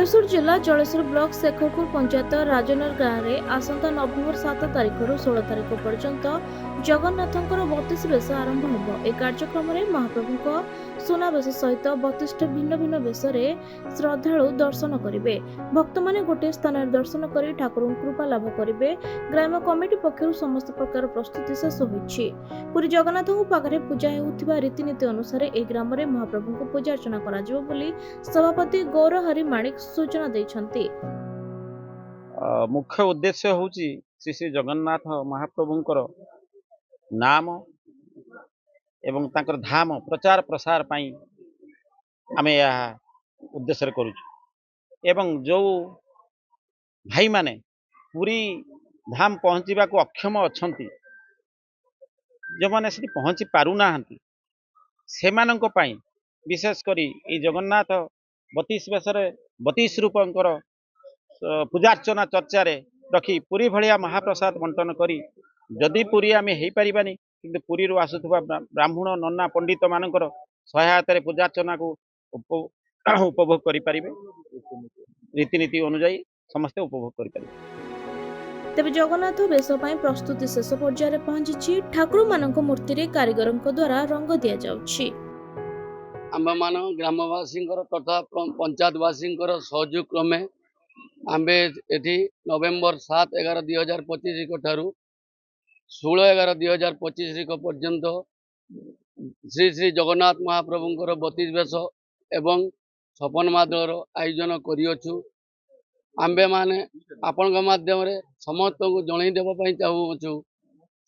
बालेश्वर जिला जलेश्वर ब्लॉक शेखरपुर पंचायत राजनर गाँव में आसंता नवेम्बर 7 तारिख 16 तारिख पर्यंत जगन्नाथंकर 32 बेश आरंभ हो। एक कार्यक्रम में महाप्रभु सुनावेश सहित 32 भिन्न भिन्न बेश श्रद्धालु दर्शन करेंगे। भक्त मैंने गोटे स्थान दर्शन कर ठाकुर कृपा लाभ करेंगे। ग्राम कमिटी पक्षर समस्त प्रकार प्रस्तुति शेष होइछि। पुरी जगन्नाथ पाखे पूजा होउथिबा रीतिनीति अनुसार एक ग्राम में महाप्रभु को पूजा अर्चना करा जिवो बोली सभापति गौरहरि माणिक सूचना दैछन्ति। मुख्य उद्देश्य होउछि श्री श्री जगन्नाथ महाप्रभुंकर नाम एवं तांकर धाम प्रचार प्रसार पाई आमे या उद्देश्य करूछु। एवं जो भाई माने पूरी धाम पहुँचीबा को अक्षम अछंती, जो माने से पहुँची पारु नाहंती, सेमानंक पाई विशेष करी ए जगन्नाथ 32 बेशरे 32 रूपंकर पूजार्चना चर्चा रे रखी पुरी भलिया महाप्रसाद बंटन करी जदि पुरी आमे हेई परिबानी किंतु पुरी रु आसुथबा ब्राह्मण नन्ना पंडित मानकर सहायता रे पूजार्चना को उपभोग करि परिबे। रीतिनीति अनुसार समस्त उपभोग करि परिबे। तेबे जगन्नाथ बेश पई प्रस्तुति शेष पर्याय पहुंची। ठाकुर मानक मूर्ति रे कारीगरंक द्वारा रंग दिया जाउछि। आम्बे मान ग्रामवासी तथा पंचायतवासी सहयोग क्रमे आम्बे एठी नवेम्बर 7-11-2025 ठारू 16-11-2025 पर्यंत श्री श्री जगन्नाथ महाप्रभुंकर 32 बेश एवं छपन मादल आयोजन करियछु। आम्बे माने आपण माध्यम समस्त को जणई देवाई चाहूँ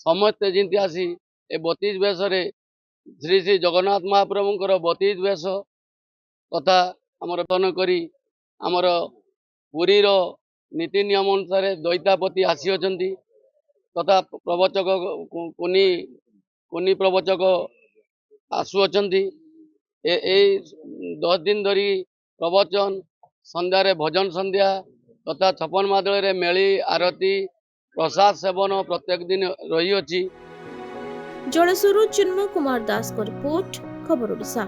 समस्ते जिंती आसी ए 32 बेश श्री श्री जगन्नाथ महाप्रभुंकर 32 बेश तथा आमर दर्शन करी आमर पुरी नीति नियम अनुसार दैतापति आसी अछंती तथा प्रवचक कुनी प्रवचक आसु अछंती। 10 दिन धरी प्रवचन संध्यारे भजन संध्या तथा छपन मादल मेली आरती प्रसाद सेवन प्रत्येक दिन रही अछि। जलेश्वर चिन्मय कुमार दास को रिपोर्ट, खबर ओडिशा।